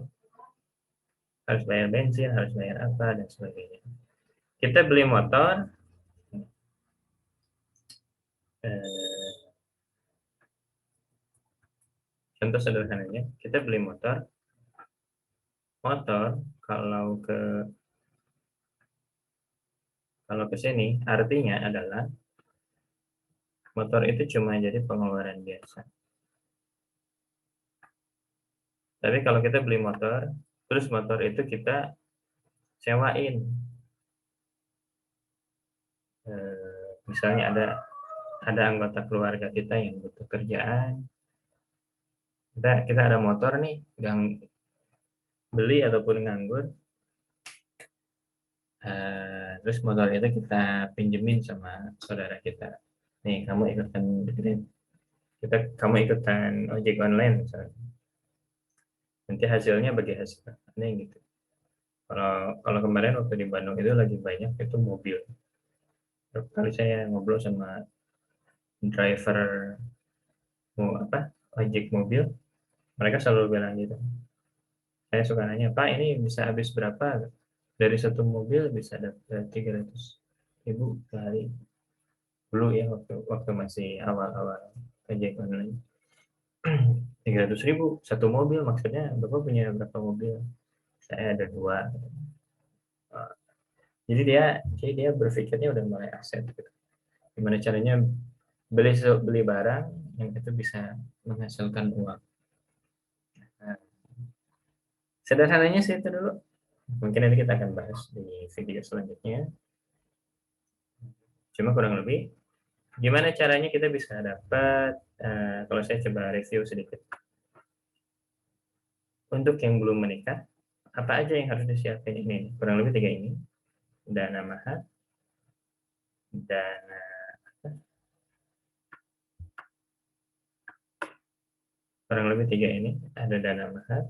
Harus bayar bensin, harus bayar apa, dan sebagainya. Kita beli motor, contoh sederhananya, kita beli motor kalau ke sini artinya adalah motor itu cuma jadi pengeluaran biasa. Tapi kalau kita beli motor, terus motor itu kita sewain, misalnya ada anggota keluarga kita yang butuh kerjaan, kita ada motor nih, yang beli ataupun nganggur, terus motor itu kita pinjemin sama saudara kita. Nih kamu ikutan ojek online misalnya. Nanti hasilnya bagi hasil. Ini gitu. Kalau kemarin waktu di Bandung itu lagi banyak itu mobil. Kali saya ngobrol sama driver ojek mobil, mereka selalu bilang gitu. Saya suka nanya, Pak ini bisa habis berapa? Dari satu mobil bisa dapat 300.000 kali. Dulu ya waktu masih awal-awal ojek online. 300.000 satu mobil, maksudnya Bapak punya berapa mobil? Saya ada 2. Jadi dia berpikirnya udah mulai aset gitu. Gimana caranya beli barang yang itu bisa menghasilkan uang. Nah, sederhananya sih itu dulu. Mungkin nanti kita akan bahas di video selanjutnya. Cuma kurang lebih gimana caranya kita bisa dapat, kalau saya coba review sedikit. Untuk yang belum menikah, apa aja yang harus disiapkan ini? Kurang lebih 3 ini. Dana mahar, dana kurang lebih 3 ini. Ada dana mahar,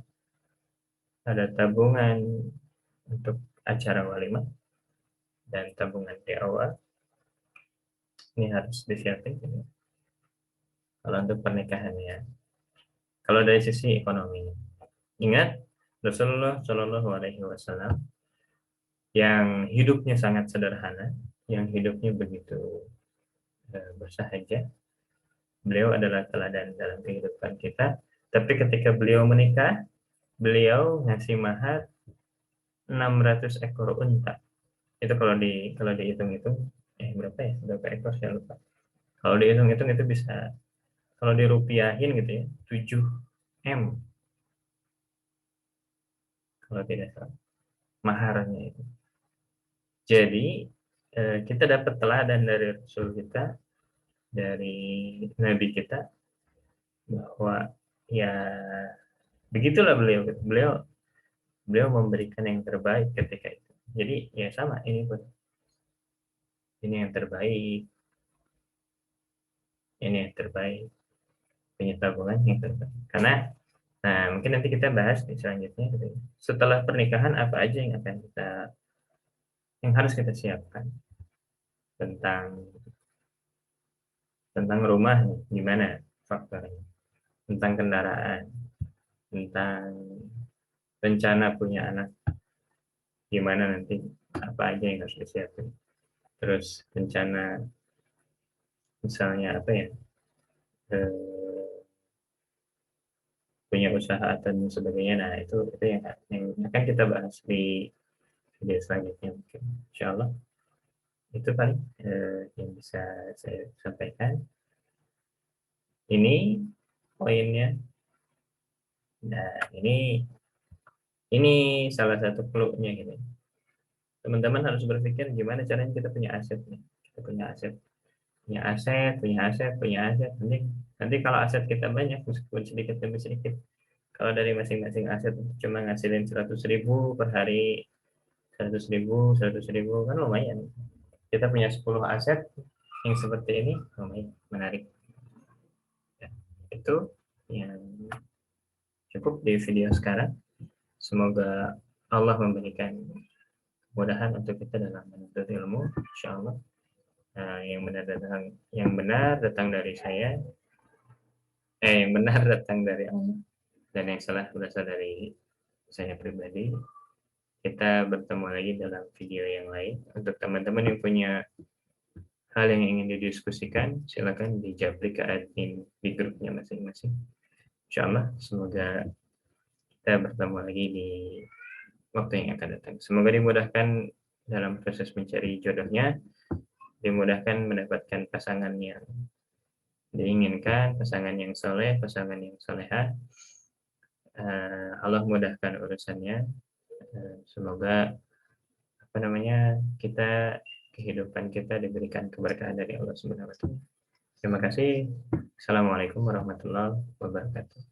ada tabungan untuk acara walimah, dan tabungan di awal. Ini harus disiapkan. Kalau untuk pernikahannya, kalau dari sisi ekonomi, ingat Rasulullah Shallallahu Alaihi Wasallam yang hidupnya sangat sederhana, yang hidupnya begitu bersahaja. Beliau adalah teladan dalam kehidupan kita. Tapi ketika beliau menikah, beliau ngasih mahar 600 ekor unta. Itu kalau dihitung-hitung, berapa ya? Berapa ekor saya lupa. Kalau dihitung-hitung itu bisa, kalau dirupiahin gitu ya, 7 M kalau tidak salah maharnya itu. Jadi kita dapat teladan dari Rasul kita, dari Nabi kita, bahwa ya begitulah beliau. Beliau memberikan yang terbaik ketika itu. Jadi ya sama ini pun, ini yang terbaik, ini yang terbaik, punya tabungan yang terbaik. Karena nah mungkin nanti kita bahas di selanjutnya gitu. Setelah pernikahan apa aja yang harus kita siapkan, tentang rumah gimana faktornya, tentang kendaraan, tentang rencana punya anak gimana nanti, apa aja yang harus disiapkan, terus rencana misalnya apa ya, eh, punya usaha dan sebagainya. Nah itu yang akan kita bahas di video selanjutnya mungkin, insya Allah. Itu paling yang bisa saya sampaikan. Ini poinnya. Nah ini salah satu clue-nya gitu. Teman-teman harus berpikir gimana caranya kita punya aset nih. Kita punya aset, punya aset, punya aset, punya aset. Nanti kalau aset kita banyak, meskipun sedikit demi sedikit, kalau dari masing-masing aset cuma ngasilin 100.000 per hari, 100.000, 100.000 kan lumayan. Kita punya 10 aset yang seperti ini, lumayan menarik. Ya, itu yang cukup di video sekarang. Semoga Allah memberikan kemudahan untuk kita dalam menuntut ilmu, insya Allah. Yang benar datang dari saya, yang benar datang dari Allah, dan yang salah berasal dari saya pribadi. Kita bertemu lagi dalam video yang lain. Untuk teman-teman yang punya hal yang ingin didiskusikan, silakan dijabri ke admin di grupnya masing-masing. Insya Allah, semoga kita bertemu lagi di waktu yang akan datang. Semoga dimudahkan dalam proses mencari jodohnya, dimudahkan mendapatkan pasangan yang diinginkan, pasangan yang soleh, pasangan yang soleha. Allah mudahkan urusannya. Semoga kehidupan kita diberikan keberkahan dari Allah Subhanahu wa taala. Terima kasih. Assalamualaikum warahmatullahi wabarakatuh.